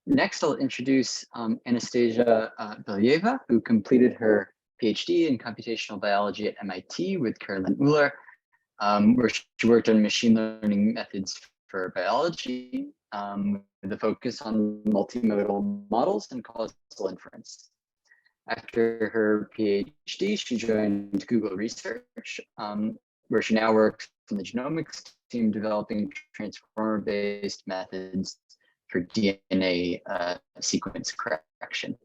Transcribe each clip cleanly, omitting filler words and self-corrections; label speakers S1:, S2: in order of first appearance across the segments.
S1: Next, I'll introduce Anastasiya Belyaeva, who completed her PhD in computational biology at MIT with Carolyn Uhler, where she worked on machine learning methods for biology with a focus on multimodal models and causal inference. After her PhD, she joined Google Research, where she now works on the genomics team developing transformer-based methods for DNA sequence correction.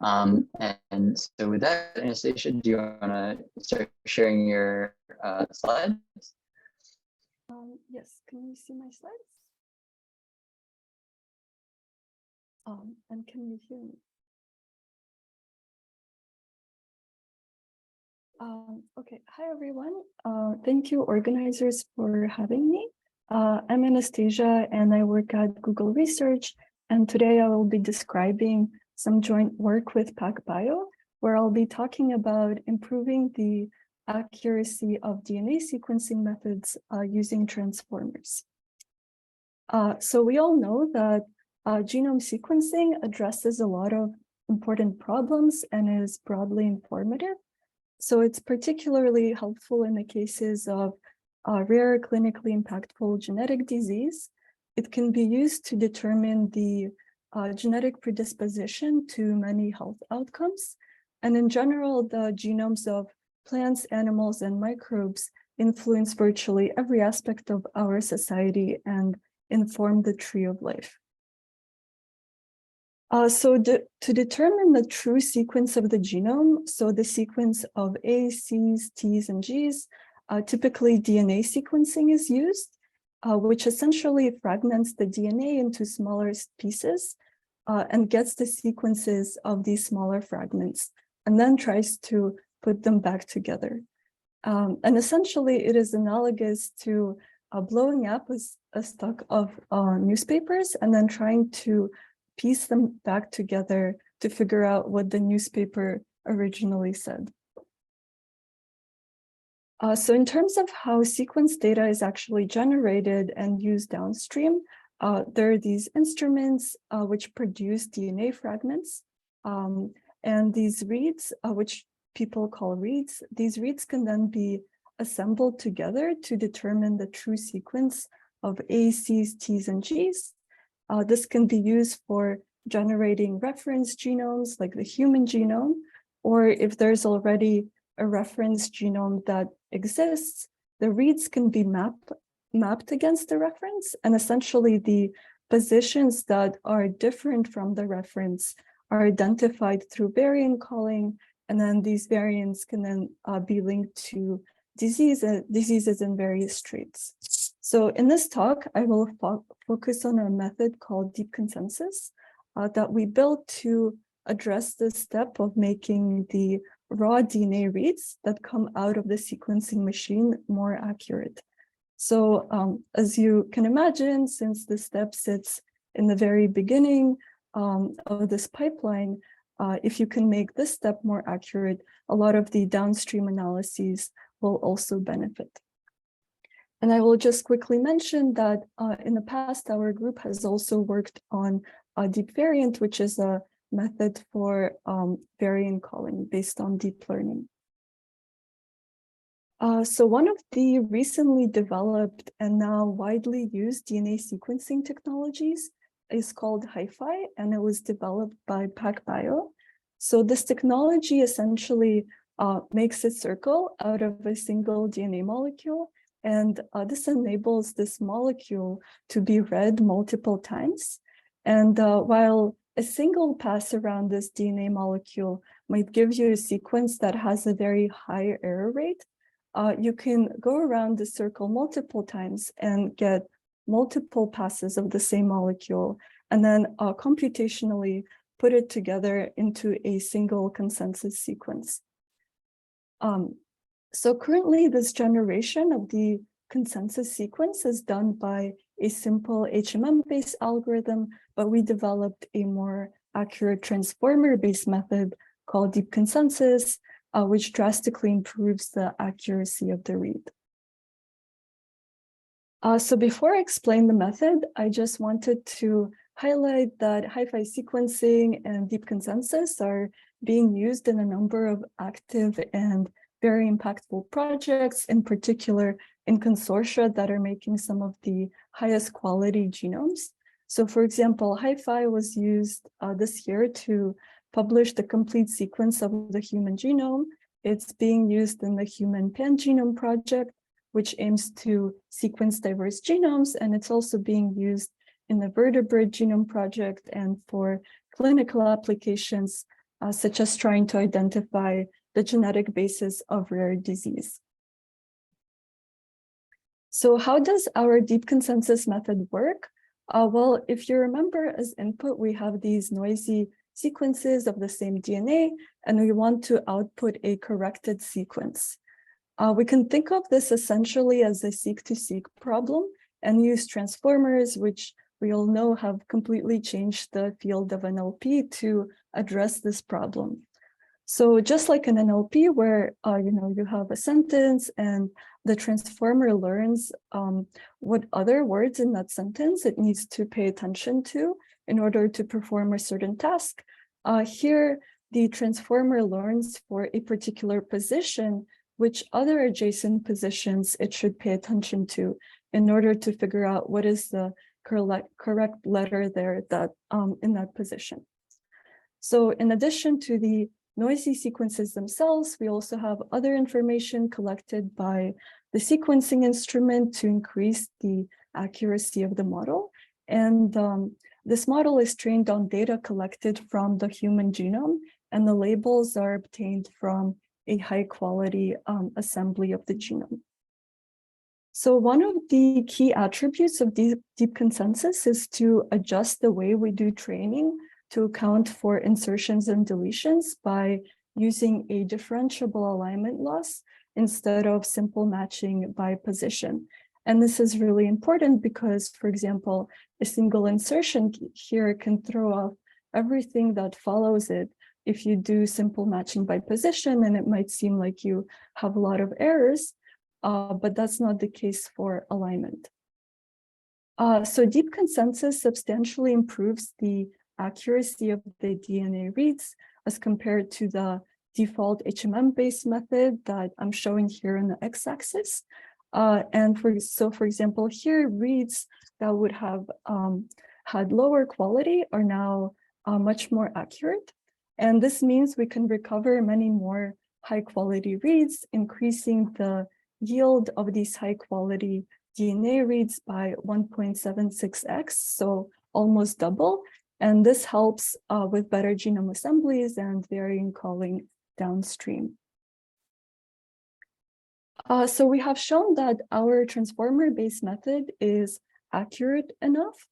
S1: And so with that, Anastasia, do you want to start sharing your slides?
S2: Yes, can you see my slides? And can you hear me? Okay, hi everyone. Thank you organizers for having me. I'm Anastasia and I work at Google Research, and today I will be describing some joint work with PacBio, where I'll be talking about improving the accuracy of DNA sequencing methods using transformers. So we all know that genome sequencing addresses a lot of important problems and is broadly informative. So it's particularly helpful in the cases of rare clinically impactful genetic disease. It can be used to determine the genetic predisposition to many health outcomes. And in general, the genomes of plants, animals, and microbes influence virtually every aspect of our society and inform the tree of life. To determine the true sequence of the genome, so the sequence of A's, C's, T's, and G's, typically DNA sequencing is used, which essentially fragments the DNA into smaller pieces and gets the sequences of these smaller fragments, and then tries to put them back together. And essentially, it is analogous to blowing up a stack of newspapers and then trying to piece them back together to figure out what the newspaper originally said. So in terms of how sequence data is actually generated and used downstream, there are these instruments which produce DNA fragments. And these reads, which people call reads, these reads can then be assembled together to determine the true sequence of A's, C's, T's, and G's. This can be used for generating reference genomes like the human genome, or if there's already a reference genome that exists, the reads can be mapped against the reference, and essentially the positions that are different from the reference are identified through variant calling, and then these variants can then be linked to diseases in various traits. So in this talk, I will focus on a method called DeepConsensus that we built to address the step of making the raw DNA reads that come out of the sequencing machine more accurate. So as you can imagine, since this step sits in the very beginning of this pipeline, if you can make this step more accurate, a lot of the downstream analyses will also benefit. And I will just quickly mention that in the past, our group has also worked on a deep variant, which is a method for variant calling based on deep learning. So one of the recently developed and now widely used DNA sequencing technologies is called HiFi, and it was developed by PacBio. So this technology essentially makes a circle out of a single DNA molecule. And this enables this molecule to be read multiple times. And while a single pass around this DNA molecule might give you a sequence that has a very high error rate, you can go around the circle multiple times and get multiple passes of the same molecule, and then computationally put it together into a single consensus sequence. So currently, this generation of the consensus sequence is done by a simple HMM-based algorithm, but we developed a more accurate transformer-based method called DeepConsensus, which drastically improves the accuracy of the read. So before I explain the method, I just wanted to highlight that hi-fi sequencing and DeepConsensus are being used in a number of active and very impactful projects, in particular in consortia that are making some of the highest quality genomes. So for example, hi-fi was used this year to publish the complete sequence of the human genome. It's being used in the Human Pangenome Project, which aims to sequence diverse genomes, and it's also being used in the Vertebrate Genome Project and for clinical applications, such as trying to identify the genetic basis of rare disease. So how does our DeepConsensus method work? Well, if you remember, as input, we have these noisy sequences of the same DNA, and we want to output a corrected sequence. We can think of this essentially as a seek-to-seek problem and use transformers, which we all know have completely changed the field of NLP to address this problem. So just like in NLP, where you have a sentence and the transformer learns what other words in that sentence it needs to pay attention to in order to perform a certain task. Here, the transformer learns for a particular position which other adjacent positions it should pay attention to in order to figure out what is the correct letter there that in that position. So in addition to the noisy sequences themselves, we also have other information collected by the sequencing instrument to increase the accuracy of the model. And this model is trained on data collected from the human genome, and the labels are obtained from a high quality assembly of the genome. So one of the key attributes of DeepConsensus is to adjust the way we do training to account for insertions and deletions by using a differentiable alignment loss instead of simple matching by position. And this is really important because, for example, a single insertion here can throw off everything that follows it if you do simple matching by position, and it might seem like you have a lot of errors, but that's not the case for alignment. So DeepConsensus substantially improves the accuracy of the DNA reads as compared to the default HMM-based method that I'm showing here on the x-axis. And for example, here reads that would have had lower quality are now much more accurate. And this means we can recover many more high quality reads, increasing the yield of these high quality DNA reads by 1.76x, so almost double. And this helps with better genome assemblies and variant calling downstream. So we have shown that our transformer-based method is accurate enough,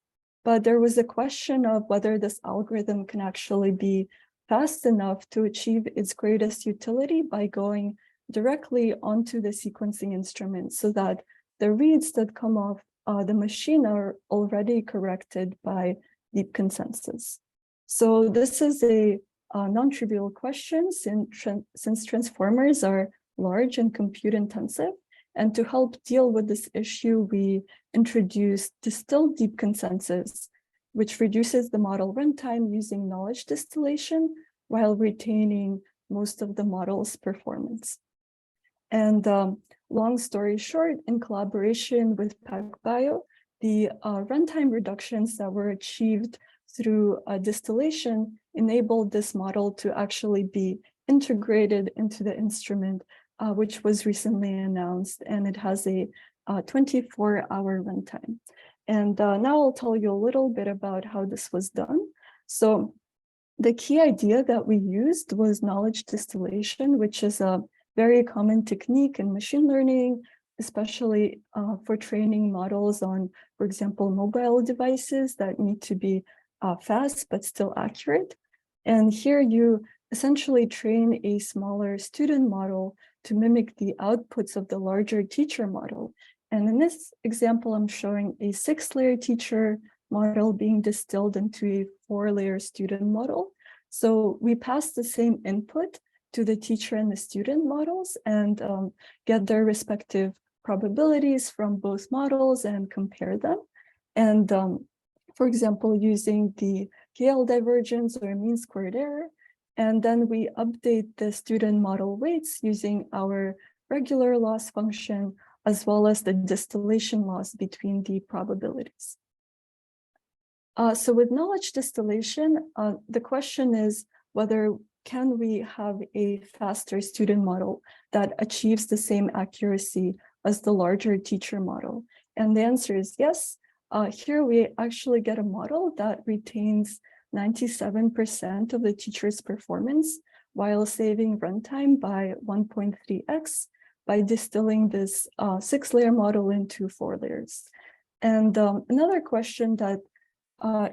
S2: but there was a question of whether this algorithm can actually be fast enough to achieve its greatest utility by going directly onto the sequencing instrument so that the reads that come off the machine are already corrected by DeepConsensus. So this is a non-trivial question since transformers are large and compute intensive. And to help deal with this issue, we introduced distilled DeepConsensus, which reduces the model runtime using knowledge distillation while retaining most of the model's performance. And long story short, in collaboration with PacBio, the runtime reductions that were achieved through distillation enabled this model to actually be integrated into the instrument, which was recently announced, and it has a 24-hour runtime. And now I'll tell you a little bit about how this was done. So the key idea that we used was knowledge distillation, which is a very common technique in machine learning, especially for training models on, for example, mobile devices that need to be fast but still accurate. And here you essentially train a smaller student model to mimic the outputs of the larger teacher model. And in this example, I'm showing a 6-layer teacher model being distilled into a 4-layer student model. So we pass the same input to the teacher and the student models and get their respective probabilities from both models and compare them. And for example, using the KL divergence or mean squared error. And then we update the student model weights using our regular loss function, as well as the distillation loss between the probabilities. So with knowledge distillation, the question is whether can we have a faster student model that achieves the same accuracy as the larger teacher model? And the answer is yes. Here we actually get a model that retains 97% of the teacher's performance while saving runtime by 1.3x by distilling this 6-layer model into 4 layers. And another question that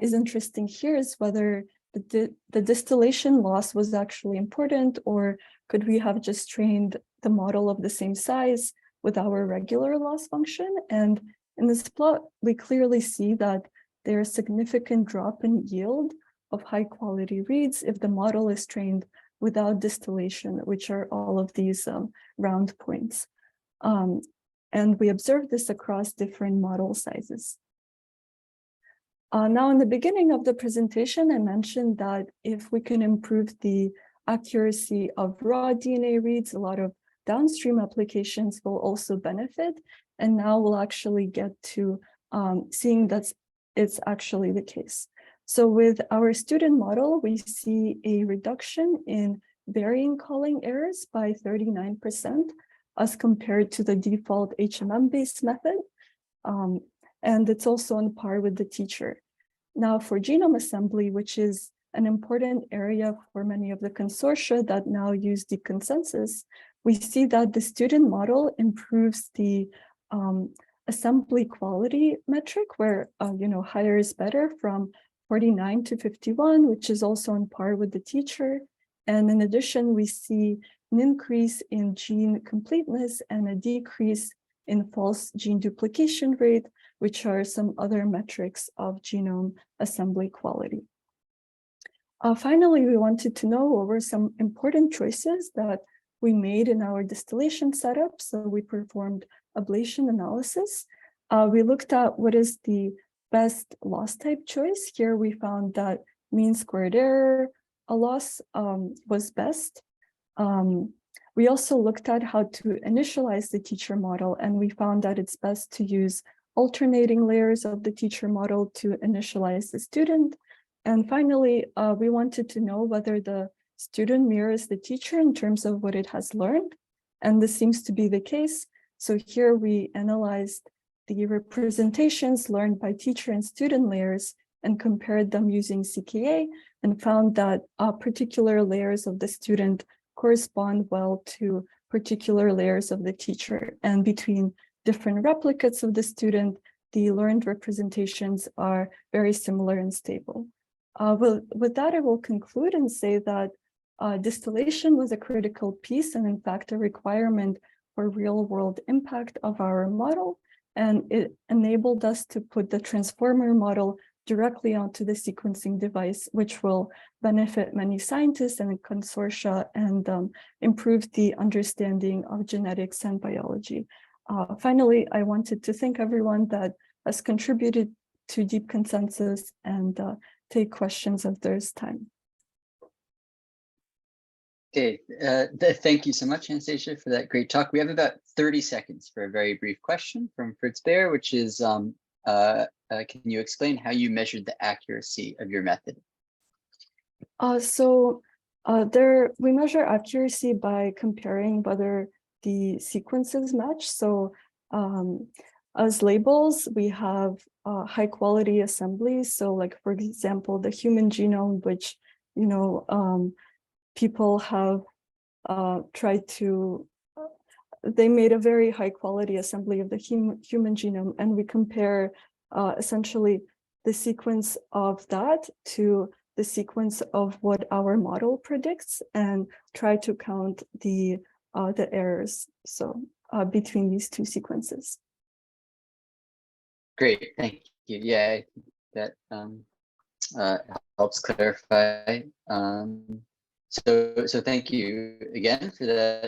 S2: is interesting here is whether the distillation loss was actually important, or could we have just trained the model of the same size with our regular loss function? And in this plot, we clearly see that there's a significant drop in yield of high quality reads if the model is trained without distillation, which are all of these round points. And we observe this across different model sizes. Now, in the beginning of the presentation, I mentioned that if we can improve the accuracy of raw DNA reads, a lot of downstream applications will also benefit. And now we'll actually get to seeing that it's actually the case. So with our student model, we see a reduction in varying calling errors by 39% as compared to the default HMM-based method. And it's also on par with the teacher. Now for genome assembly, which is an important area for many of the consortia that now use DeepConsensus, we see that the student model improves the assembly quality metric, where higher is better, from 49 to 51, which is also on par with the teacher. And in addition, we see an increase in gene completeness and a decrease in false gene duplication rate, which are some other metrics of genome assembly quality. Finally, we wanted to know what were some important choices that we made in our distillation setup. So we performed ablation analysis. We looked at what is the best loss type choice. Here we found that mean squared error loss was best. We also looked at how to initialize the teacher model, and we found that it's best to use alternating layers of the teacher model to initialize the student. And finally, we wanted to know whether the student mirrors the teacher in terms of what it has learned. And this seems to be the case. So here we analyzed the representations learned by teacher and student layers and compared them using CKA, and found that particular layers of the student correspond well to particular layers of the teacher. And between different replicates of the student, the learned representations are very similar and stable. With that, I will conclude and say that distillation was a critical piece and in fact a requirement for real-world impact of our model, and it enabled us to put the transformer model directly onto the sequencing device, which will benefit many scientists and consortia and improve the understanding of genetics and biology. Finally, I wanted to thank everyone that has contributed to DeepConsensus and take questions if there's time.
S1: Okay, thank you so much, Anastasia, for that great talk. We have about 30 seconds for a very brief question from Fritz Baer, which is, can you explain how you measured the accuracy of your method?
S2: We measure accuracy by comparing whether the sequences match. So as labels, we have high quality assemblies. So like, for example, the human genome, which, people have tried to, they made a very high quality assembly of the human genome, and we compare essentially the sequence of that to the sequence of what our model predicts and try to count the errors. So between these two sequences.
S1: Great, thank you. Yeah, I think that helps clarify. So thank you again for that